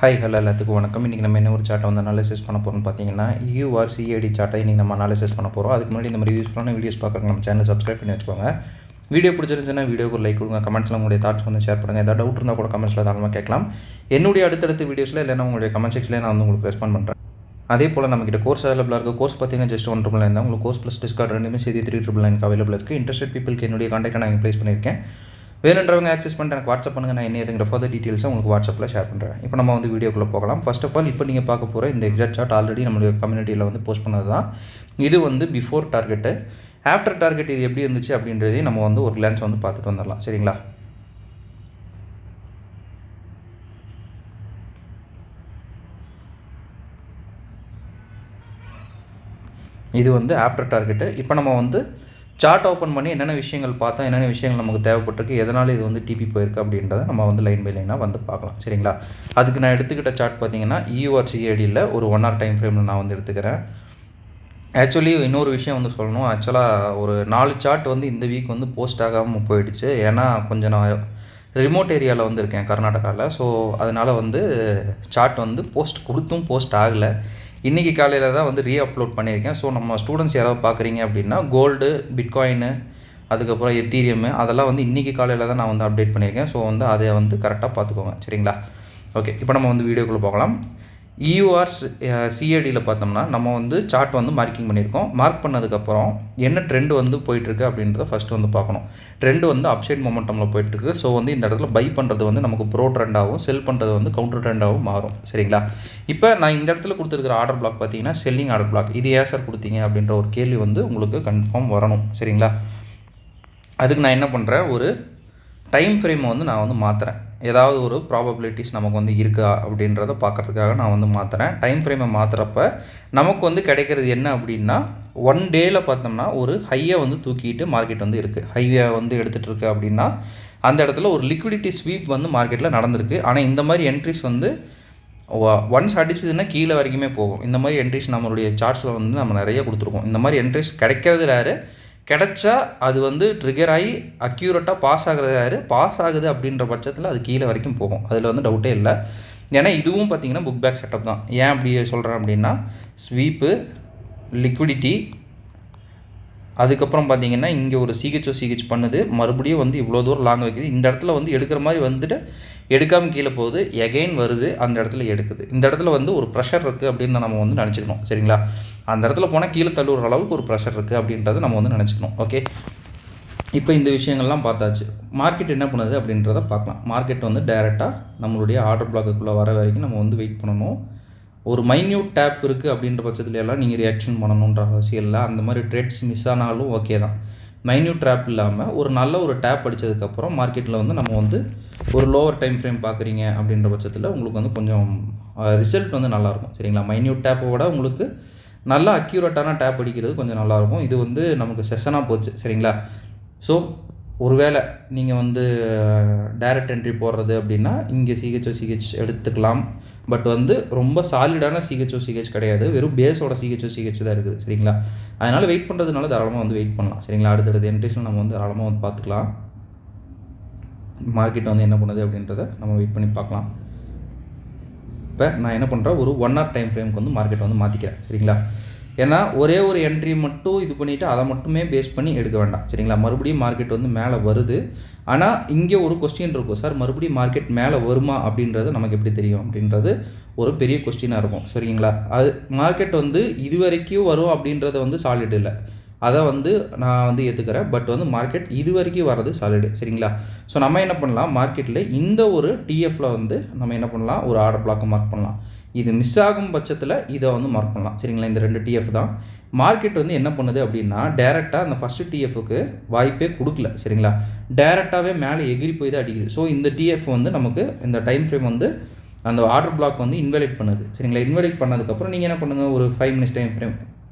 Hi hello எல்லாத்துக்கும் வணக்கம். இன்றைக்கி நம்ம என்ன ஒரு சார்ட்டை வந்து அனாலிசிஸ் பண்ண போகிறோம்னு பார்த்தீங்கன்னா URCAD சார்ட்டை இன்றைக்கி நம்ம அனாலிசிஸ் பண்ண போகிறோம். அதுக்கு முன்னாடி இந்த மாதிரி யூஸ்ஃபுல்லான வீடியோஸ் பார்க்குறதுக்கு நம்ம சேனல் சப்ஸ்கிரைப் பண்ணி வச்சுக்கோங்க. வீடியோ பிடிச்சிருந்துச்சுன்னா வீடியோக்கு லைக் கொடுங்க, கமெண்ட்ஸில் உங்களுடைய தாட்ஸ் வந்து ஷேர் பண்ணுங்கள். ஏதாவது டவுட் இருந்தால் கூட கமெண்ட்ஸில் தாராளமாக கேட்கலாம். என்னுடைய அடுத்தடுத்த வீடியோஸில் இல்லைனா உங்களுடைய கமெண்ட் செக்ஷனில் நான் வந்து உங்களுக்கு ரெஸ்பாண்ட் பண்ணுறேன். அதே போல் நம்மக்கிட்ட கோர்ஸ் அவைலபிளாக இருக்குது. கோர்ஸ் பார்த்தீங்கன்னா ஜஸ்ட் 1,999 இருந்தால் உங்களுக்கு கோர்ஸ் ப்ளஸ் டிஸ்கவுண்ட் ரெண்டுமே சேர்த்து 3,999 அவைலபிள் இருக்குது. இன்ட்ரெஸ்டட் பீப்புளுக்கு என்னுடைய கான்டாக்டை நான் ப்ளேஸ் பண்ணியிருக்கேன். வேணுன்றவங்க ஆக்சஸ் பண்ணிட்டு எனக்கு வாட்ஸ்அப் பண்ணுங்கள். நான் என்ன எதுங்கிற ஃபர்தர் டீட்டெயில்ஸை உங்களுக்கு வாட்ஸ்அப்பில் ஷேர் பண்ணுறேன். இப்போ நம்ம வந்து வீடியோக்குள்ளே போகலாம். ஃபர்ஸ்ட் ஆஃப் ஆல் இப்போ நீங்கள் பார்க்க போகிற இந்த எக்ஸாக்ட் சார்ட் ஆல்ரெடி நம்மளுடைய கம்யூனிட்டியில் வந்து போஸ்ட் பண்ணது தான். இது வந்து பிஃபோர் டார்கெட்டு. ஆஃப்டர் டார்கெட் இது எப்படி இருந்துச்சு அப்படின்றதையும் நம்ம வந்து ஒரு கிளான்ஸ் வந்து பார்த்துட்டு வந்துடலாம். சரிங்களா? இது வந்து ஆஃப்டர் டார்கெட்டு. இப்போ நம்ம வந்து சார்ட் ஓப்பன் பண்ணி என்னென்ன விஷயங்கள் பார்த்தோம், என்னென்ன விஷயங்கள் நமக்கு தேவைப்பட்டிருக்கு, எதனால் இது வந்து டிபி போயிருக்கு அப்படின்றத நம்ம வந்து லைன் பை லைனாக வந்து பார்க்கலாம். சரிங்களா? அதுக்கு நான் எடுத்துக்கிட்ட சார்ட் பார்த்தீங்கன்னா URCADயில் ஒரு 1 hour டைம் ஃப்ரேமில் நான் வந்து எடுத்துக்கிறேன். ஆக்சுவலி இன்னொரு விஷயம் வந்து சொல்லணும். ஆக்சுவலாக ஒரு 4 சார்ட் வந்து இந்த வீக் வந்து போஸ்ட் ஆகாமல் போயிடுச்சு. ஏன்னா கொஞ்சம் நான் ரிமோட் ஏரியாவில் வந்து இருக்கேன் கர்நாடகாவில். ஸோ அதனால் வந்து சார்ட் வந்து போஸ்ட் கொடுத்தும் போஸ்ட் ஆகலை. இன்றைக்கி காலையில் தான் வந்து அப்லோட் பண்ணியிருக்கேன். ஸோ நம்ம ஸ்டூடெண்ட்ஸ் யாராவது பார்க்குறீங்க அப்படின்னா கோல்டு, பிட்காயினு, அதுக்கப்புறம் எத்தீரியம் அதெல்லாம் வந்து இன்றைக்கி காலையில் தான் நான் வந்து அப்டேட் பண்ணியிருக்கேன். ஸோ வந்து அதை வந்து கரெக்டாக பார்த்துக்கோங்க. சரிங்களா? ஓகே, இப்போ நம்ம வந்து வீடியோக்குள்ளே போகலாம். URCADயில் பார்த்தோம்னா நம்ம வந்து சார்ட் வந்து மார்க்கிங் பண்ணியிருக்கோம். மார்க் பண்ணதுக்கப்புறம் என்ன ட்ரெண்ட் வந்து போயிட்டுருக்கு அப்படின்றத ஃபஸ்ட்டு வந்து பார்க்கணும். ட்ரெண்டு வந்து அப்சைட் மொமெண்டமில் போயிட்டுருக்கு. ஸோ வந்து இந்த இடத்துல பை பண்ணுறது வந்து நமக்கு ப்ரோ ட்ரெண்டாகவும், செல் பண்ணுறது வந்து கவுண்டர் ட்ரெண்டாகவும் மாறும். சரிங்களா? இப்போ நான் இந்த இடத்துல கொடுத்துருக்கிற ஆர்டர் பிளாக் பார்த்தீங்கன்னா செல்லிங் ஆர்டர் பிளாக். இது ஏன் சார் கொடுத்தீங்க அப்படின்ற ஒரு கேள்வி வந்து உங்களுக்கு கன்ஃபார்ம் வரணும். சரிங்களா? அதுக்கு நான் என்ன பண்ணுறேன், ஒரு டைம் ஃப்ரேமை வந்து நான் வந்து மாற்றுறேன். ஏதாவது ஒரு ப்ராபபிலிட்டிஸ் நமக்கு வந்து இருக்கா அப்படின்றத பார்க்குறதுக்காக நான் வந்து மாற்றுறேன். டைம் ஃப்ரேமை மாற்றுறப்ப நமக்கு வந்து கிடைக்கிறது என்ன அப்படின்னா, 1 டேயில் பார்த்தோம்னா ஒரு ஹையை வந்து தூக்கிட்டு மார்க்கெட் வந்து இருக்குது. ஹையை வந்து எடுத்துகிட்டு இருக்குது அப்படின்னா அந்த இடத்துல ஒரு லிக்விடிட்டி ஸ்வீப் வந்து மார்க்கெட்டில் நடந்திருக்கு. ஆனால் இந்த மாதிரி என்ட்ரிஸ் வந்து ஒன்ஸ் அடிச்சதுன்னா கீழே வரைக்குமே போகும். இந்த மாதிரி என்ட்ரிஸ் நம்மளுடைய சார்ட்ஸில் வந்து நம்ம நிறைய கொடுத்துருக்கோம். இந்த மாதிரி என்ட்ரிஸ் கிடைக்கிறது ரேரு. கிடைச்சா அது வந்து ட்ரிகர் ஆகி அக்யூரேட்டாக பாஸ் ஆகிறது யார், பாஸ் ஆகுது அப்படின்ற பட்சத்தில் அது கீழே வரைக்கும் போகும். அதில் வந்து டவுட்டே இல்லை. ஏன்னா இதுவும் பார்த்திங்கன்னா புக் பேக் செட்டப் தான். ஏன் அப்படி சொல்கிறேன் அப்படின்னா ஸ்வீப்பு, லிக்விடிட்டி, அதுக்கப்புறம் பார்த்திங்கன்னா இங்கே ஒரு சிஹெச் பண்ணுது, மறுபடியும் வந்து இவ்வளோ தூரம் லாங் வைக்குது. இந்த இடத்துல வந்து எடுக்கிற மாதிரி வந்துட்டு எடுக்காமல் கீழே போகுது, எகெயின் வருது, அந்த இடத்துல எடுக்குது. இந்த இடத்துல வந்து ஒரு ப்ரெஷர் இருக்குது அப்படின்னு நம்ம வந்து நினச்சிக்கணும். சரிங்களா? அந்த இடத்துல போனால் கீழே தள்ளுற அளவுக்கு ஒரு ப்ரெஷர் இருக்குது அப்படின்றத நம்ம வந்து நினச்சிக்கணும். ஓகே, இப்போ இந்த விஷயங்கள்லாம் பார்த்தாச்சு. மார்க்கெட் என்ன பண்ணுது அப்படின்றத பார்க்கலாம். மார்க்கெட் வந்து டைரெக்டாக நம்மளுடைய ஆர்டர் பிளாக்குள்ளே வர வரைக்கும் நம்ம வந்து வெயிட் பண்ணணும். ஒரு மைன்யூட் டேப் இருக்குது அப்படின்ற பட்சத்துல எல்லாம் நீங்கள் ரியாக்ஷன் பண்ணணுன்ற அவசியம் இல்லை. அந்த மாதிரி ட்ரேட்ஸ் மிஸ் ஆனாலும் ஓகே தான். மைன்யூட் டேப் இல்லாமல் ஒரு நல்ல ஒரு டேப் அடித்ததுக்கப்புறம் மார்க்கெட்டில் வந்து நம்ம வந்து ஒரு லோவர் டைம் ஃப்ரேம் பார்க்குறீங்க அப்படின்ற பட்சத்தில் உங்களுக்கு வந்து கொஞ்சம் ரிசல்ட் வந்து நல்லாயிருக்கும். சரிங்களா? மைன்யூட் டேப்பை விட உங்களுக்கு நல்லா அக்யூரேட்டான டேப் அடிக்கிறது கொஞ்சம் நல்லாயிருக்கும். இது வந்து நமக்கு செஷனாக போச்சு. சரிங்களா? ஸோ ஒருவேளை நீங்கள் வந்து டைரக்ட் என்ட்ரி போடுறது அப்படின்னா இங்கே சிஹெச் எடுத்துக்கலாம். பட் வந்து ரொம்ப சாலிடான சிஹெச் கிடையாது. வெறும் பேஸோட சிஹெச் தான் இருக்குது. சரிங்களா? அதனால் வெயிட் பண்ணுறதுனால தாராளமாக வந்து வெயிட் பண்ணலாம். சரிங்களா? அடுத்தடுத்த என்ட்ரிஸில் நம்ம வந்து தாராளமாக வந்து பார்த்துக்கலாம். மார்க்கெட் வந்து என்ன பண்ணுது அப்படின்றத நம்ம வெயிட் பண்ணி பார்க்கலாம். இப்போ நான் என்ன பண்ணுறேன், ஒரு 1 hour டைம் ஃப்ரேமுக்கு வந்து மார்க்கெட் வந்து மாற்றிக்கிறேன். சரிங்களா? ஏன்னா ஒரே ஒரு என்ட்ரி மட்டும் இது பண்ணிவிட்டு அதை மட்டுமே பேஸ் பண்ணி எடுக்க வேண்டாம். சரிங்களா? மறுபடியும் மார்க்கெட் வந்து மேலே வருது. ஆனால் இங்கே ஒரு கொஸ்டின் இருக்கும், சார் மறுபடியும் மார்க்கெட் மேலே வருமா அப்படின்றது நமக்கு எப்படி தெரியும் அப்படின்றது ஒரு பெரிய கொஸ்டினாக இருக்கும். சரிங்களா? அது மார்க்கெட் வந்து இது வரைக்கும் வரும் அப்படின்றத வந்து சாலிட் இல்லை. அதை வந்து நான் வந்து ஏற்றுக்கிறேன். பட் வந்து மார்க்கெட் இது வரைக்கும் வர்றது சாலிடு. சரிங்களா? ஸோ நம்ம என்ன பண்ணலாம், மார்க்கெட்டில் இந்த ஒரு டிஎஃப்பில் வந்து நம்ம என்ன பண்ணலாம், ஒரு ஆர்டர் பிளாக்கை மார்க் பண்ணலாம். இது மிஸ் ஆகும் பட்சத்தில் இதை வந்து மார்க் பண்ணலாம். சரிங்களா? இந்த 2 டிஎஃப் தான். மார்க்கெட் வந்து என்ன பண்ணுது அப்படின்னா டேரெக்டாக அந்த ஃபஸ்ட்டு டிஎஃப்க்கு வாய்ப்பே கொடுக்கல. சரிங்களா? டேரெக்டாகவே மேலே எகிரி போய் தான் அடிக்குது. ஸோ இந்த டிஎஃப் வந்து நமக்கு இந்த டைம் ஃப்ரேம் வந்து அந்த ஆர்டர் பிளாக் வந்து இன்வாலிட் பண்ணுது. சரிங்களா? இன்வாலிட் பண்ணதுக்கப்புறம் நீங்கள் என்ன பண்ணுங்கள், ஒரு 5 minutes டைம் ஃப்ரேம்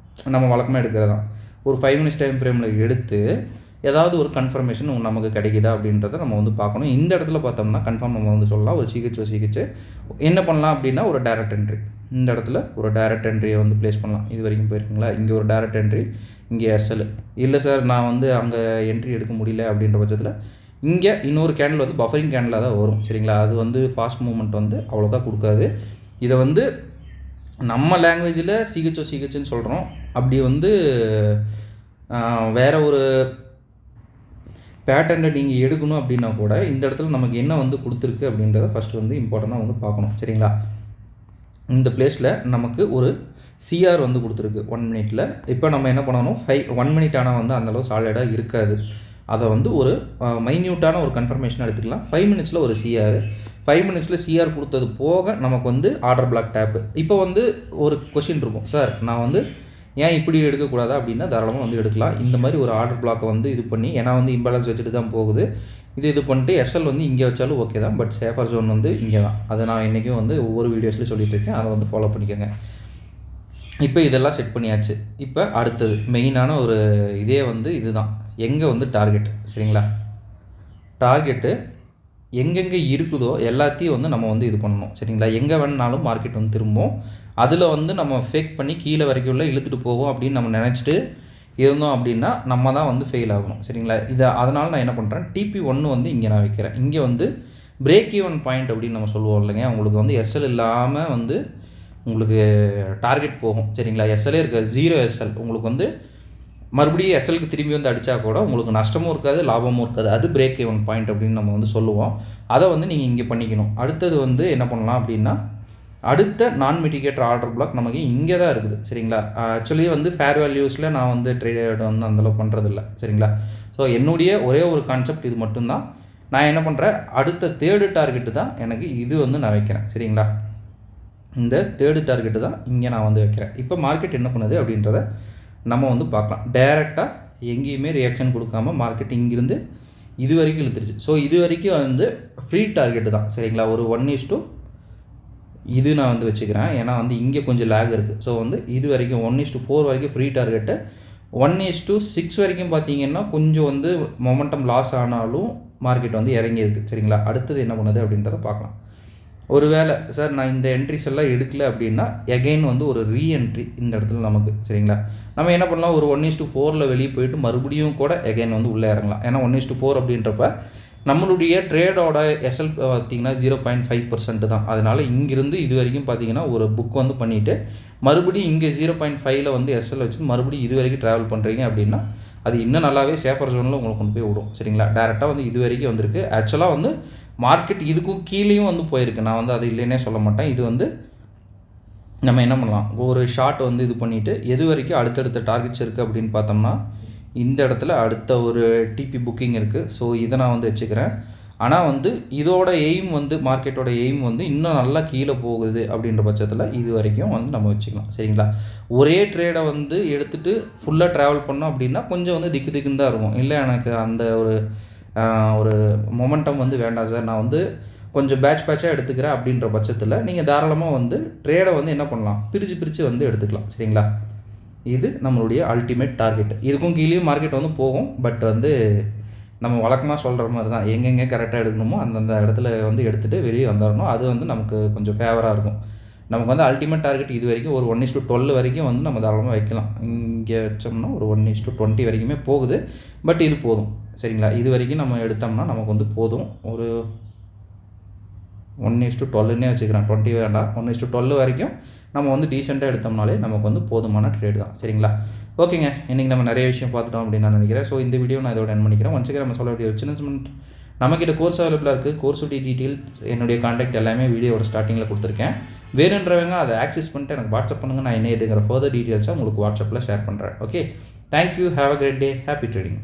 நம்ம வழக்கமாக எடுக்கிறது தான். ஒரு 5 minutes டைம் ஃப்ரேமில் எடுத்து ஏதாவது ஒரு கன்ஃபர்மேஷன் நமக்கு கிடைக்குதா அப்படின்றத நம்ம வந்து பார்க்கணும். இந்த இடத்துல பார்த்தோம்னா கன்ஃபார்ம் நம்ம வந்து சொல்லலாம். ஒரு சிஹெச் என்ன பண்ணலாம் அப்படின்னா ஒரு டைரக்ட் என்ட்ரி. இந்த இடத்துல ஒரு டைரக்ட் என்ட்ரியை வந்து ப்ளேஸ் பண்ணலாம். இது வரைக்கும் போயிருக்குங்களா? இங்கே ஒரு டைரக்ட் என்ட்ரி, இங்கே எஸ்எல். இல்லை சார் நான் வந்து அங்கே என்ட்ரி எடுக்க முடியல அப்படின்ற பட்சத்தில் இங்கே இன்னொரு கேண்டில் வந்து பஃபரிங் கேண்டிலாக தான் வரும். சரிங்களா, அது வந்து ஃபாஸ்ட் மூவ்மெண்ட் வந்து அவ்வளோக்கா கொடுக்காது. இதை வந்து நம்ம லாங்குவேஜில் சிஹெச்ன்னு சொல்கிறோம். அப்படி வந்து வேறு ஒரு பேட்டர்னை நீங்கள் எடுக்கணும் அப்படின்னா கூட இந்த இடத்துல நமக்கு என்ன வந்து கொடுத்துருக்கு அப்படின்றத ஃபஸ்ட்டு வந்து இம்பார்ட்டண்ட்டாக வந்து பார்க்கணும். சரிங்களா, இந்த பிளேஸில் நமக்கு ஒரு சிஆர் வந்து கொடுத்துருக்கு 1 மினிட்டில். இப்போ நம்ம என்ன பண்ணணும், 1 மினிட் ஆனால் வந்து அந்தளவு சாலிடாக இருக்காது. அதை வந்து ஒரு மைன்யூட்டான ஒரு கன்ஃபர்மேஷனாக எடுத்துக்கலாம். 5 மினிட்ஸில் ஒரு சிஆர், 5 மினிட்ஸில் சிஆர் கொடுத்தது போக நமக்கு வந்து ஆர்டர் பிளாக் டேப்பு. இப்போ வந்து ஒரு கொஷின் இருக்கும், சார் நான் வந்து ஏன் இப்படி எடுக்கக்கூடாதா அப்படின்னா தாராளமாக வந்து எடுக்கலாம். இந்த மாதிரி ஒரு ஆர்டர் பிளாக்கை வந்து இது பண்ணி, ஏன்னா வந்து இம்பேலன்ஸ் வச்சுட்டு தான் போகுது, இது பண்ணிட்டு எஸ்எல் வந்து இங்கே வச்சாலும் ஓகே தான், பட் சேஃபர் ஜோன் வந்து இங்கே தான். அதை நான் இன்றைக்கும் வந்து ஒவ்வொரு வீடியோஸ்லையும் சொல்லிட்டு இருக்கேன், அதை வந்து ஃபாலோ பண்ணிக்கோங்க. இப்போ இதெல்லாம் செட் பண்ணியாச்சு. இப்போ அடுத்தது மெயினான ஒரு இதே வந்து இதுதான், எங்கே வந்து டார்கெட். சரிங்களா, டார்கெட்டு எங்கெங்கே இருக்குதோ எல்லாத்தையும் வந்து நம்ம வந்து இது பண்ணணும். சரிங்களா, எங்கே வேணுனாலும் மார்க்கெட் வந்து திரும்பும். அதில் வந்து நம்ம ஃபேக் பண்ணி கீழே வரைக்கும் உள்ள இழுத்துட்டு போகும் அப்படின்னு நம்ம நினச்சிட்டு இருந்தோம் அப்படின்னா நம்ம தான் வந்து ஃபெயில் ஆகணும். சரிங்களா, அதனால் நான் என்ன பண்ணுறேன், TP1 வந்து இங்கே நான் வைக்கிறேன். இங்கே வந்து பிரேக் ஈவன் பாயிண்ட் அப்படின்னு நம்ம சொல்லுவோம் இல்லைங்க, உங்களுக்கு வந்து எஸ்எல் இல்லாமல் வந்து உங்களுக்கு டார்கெட் போகும். சரிங்களா, எஸ்எல்லே இருக்காது, 0 எஸ்எல். உங்களுக்கு வந்து மறுபடியும் எஸ்எல்க்கு திரும்பி வந்து அடித்தா கூட உங்களுக்கு நஷ்டமும் இருக்காது, லாபமும் இருக்காது. அது பிரேக் ஈவன் பாயிண்ட் அப்படின்னு நம்ம வந்து சொல்லுவோம். அதை வந்து நீங்கள் இங்கே பண்ணிக்கணும். அடுத்தது வந்து என்ன பண்ணலாம் அப்படின்னா, அடுத்த நான் மிட்டிகேட்டர் ஆர்டர் பிளாக் நமக்கு இங்கே தான் இருக்குது. சரிங்களா, ஆக்சுவலி வந்து ஃபேர் வேல்யூஸில் நான் வந்து ட்ரேட் வந்து அந்தளவு பண்ணுறதில்ல. சரிங்களா, ஸோ என்னுடைய ஒரே ஒரு கான்செப்ட் இது மட்டும்தான். நான் என்ன பண்ணுறேன், அடுத்த தேர்டு டார்கெட்டு தான் எனக்கு இது வந்து நான் வைக்கிறேன். சரிங்களா, இந்த தேர்டு டார்கெட்டு தான் இங்கே நான் வந்து வைக்கிறேன். இப்போ மார்க்கெட் என்ன பண்ணுது அப்படின்றத நம்ம வந்து பார்க்கலாம். டைரெக்டாக எங்கேயுமே ரியாக்ஷன் கொடுக்காம மார்க்கெட் இங்கிருந்து இது வரைக்கும் இழுத்துருச்சு. ஸோ இது வரைக்கும் வந்து ஃப்ரீ டார்கெட்டு தான். சரிங்களா, ஒரு 1:2 இது நான் வந்து வச்சுக்கிறேன். ஏன்னா வந்து இங்கே கொஞ்சம் லேக் இருக்குது. ஸோ வந்து இது வரைக்கும் 1:4 வரைக்கும் ஃப்ரீ டார்கெட்டு. 1:6 வரைக்கும் பார்த்தீங்கன்னா கொஞ்சம் வந்து மொமெண்டம் லாஸ் ஆனாலும் மார்க்கெட் வந்து இறங்கியிருக்கு. சரிங்களா, அடுத்தது என்ன பண்ணுது அப்படின்றத பார்க்கலாம். ஒருவேளை சார் நான் இந்த என்ட்ரிஸ் எல்லாம் எடுக்கல அப்படின்னா எகைன் வந்து ஒரு ரீஎன்ட்ரி இந்த இடத்துல நமக்கு. சரிங்களா, நம்ம என்ன பண்ணலாம், ஒரு 1:4 வெளியே போயிட்டு மறுபடியும் கூட எகைன் வந்து உள்ளே இறங்கலாம். ஏன்னா 1:4 அப்படின்றப்ப நம்மளுடைய ட்ரேடோட எஸ்எல் பார்த்திங்கன்னா 0.5% தான். அதனால் இங்கிருந்து இது வரைக்கும் பார்த்திங்கன்னா ஒரு புக் வந்து பண்ணிவிட்டு மறுபடியும் இங்கே 0.5 வந்து எஸ்எல் வச்சுட்டு மறுபடியும் இது வரைக்கும் ட்ராவல் பண்ணுறீங்க அப்படின்னா அது இன்னும் நல்லாவே சேஃபர் ஜோனில் உங்களுக்கு கொண்டு போய் விடும். சரிங்களா, டேரெக்டாக வந்து இது வரைக்கும் வந்திருக்கு. ஆக்சுவலாக வந்து மார்க்கெட் இதுக்கும் கீழேயும் வந்து போயிருக்கு. நான் வந்து அது இல்லைன்னே சொல்ல மாட்டேன். இது வந்து நம்ம என்ன பண்ணலாம், ஒரு ஷார்ட் வந்து இது பண்ணிவிட்டு எது வரைக்கும் அடுத்தடுத்த டார்கெட்ஸ் இருக்குது அப்படின்னு பார்த்தோம்னா இந்த இடத்துல அடுத்த ஒரு டிபி புக்கிங் இருக்குது. ஸோ இதை நான் வந்து வச்சுக்கிறேன். ஆனால் வந்து இதோட எய்ம் வந்து மார்க்கெட்டோட எய்ம் வந்து இன்னும் நல்லா கீழே போகுது அப்படின்ற பட்சத்தில் இது வரைக்கும் வந்து நம்ம வச்சுக்கலாம். சரிங்களா, ஒரே ட்ரேடை வந்து எடுத்துகிட்டு ஃபுல்லாக ட்ராவல் பண்ணோம் அப்படின்னா கொஞ்சம் வந்து திக்குன்னு தான் இருக்கும். இல்லை எனக்கு அந்த ஒரு மொமெண்டம் வந்து வேண்டாம் சார், நான் வந்து கொஞ்சம் பேட்சாக எடுத்துக்கிறேன் அப்படின்ற பட்சத்தில் நீங்கள் தாராளமாக வந்து ட்ரேடை வந்து என்ன பண்ணலாம், பிரித்து வந்து எடுத்துக்கலாம். சரிங்களா, இது நம்மளுடைய அல்டிமேட் டார்கெட். இதுக்கும் கீழேயும் மார்க்கெட் வந்து போகும். பட் வந்து நம்ம வழக்கமாக சொல்கிற மாதிரி தான், எங்கெங்கே கரெக்டாக எடுக்கணுமோ அந்தந்த இடத்துல வந்து எடுத்துகிட்டு வெளியே வந்துடணும். அது வந்து நமக்கு கொஞ்சம் ஃபேவராக இருக்கும். நமக்கு வந்து அல்டிமேட் டார்கெட் இது வரைக்கும் ஒரு 1:12 வரைக்கும் வந்து நம்ம தாராளமாக வைக்கலாம். இங்கே வச்சோம்னா ஒரு 1:20 வரைக்குமே போகுது. பட் இது போதும். சரிங்களா, இது வரைக்கும் நம்ம எடுத்தோம்னா நமக்கு வந்து போதும். ஒரு 1:12ன்னே வச்சுக்கிறேன், 20 வேண்டாம். 1:12 வரைக்கும் நம்ம வந்து டீசெண்டாக எடுத்தோம்னாலே நமக்கு வந்து போதுமான ட்ரேட் தான். சரிங்களா, ஓகேங்க. இன்றைக்கி நம்ம நிறைய விஷயம் பார்த்துட்டோம் அப்படின்னு நான் நினைக்கிறேன். ஸோ இந்த வீடியோ நான் இதோட என் பண்ணிக்கிறேன். ஒன்ஸ் நம்ம சொல்ல வேண்டிய ஒரு சின்ன நம்மக்கிட்ட கோர்ஸ் அவைலபிளாக இருக்குது. கோர்ஸுடைய டீட்டெயில்ஸ் என்னுடைய கான்டாக்ட் எல்லாமே வீடியோட ஸ்டார்டிங்கில் கொடுத்துருக்கேன். வேணுன்றவங்க அதை ஆக்சஸ் பண்ணிட்டு எனக்கு வாட்ஸ்அப் பண்ணுங்கள். நான் என்ன இதுங்கிற ஃபர்தர் டீட்டெயில்ஸாக உங்களுக்கு வாட்ஸ்அப்பில் ஷேர் பண்ணுறேன். Okay, thank you. Have a great day. Happy trading.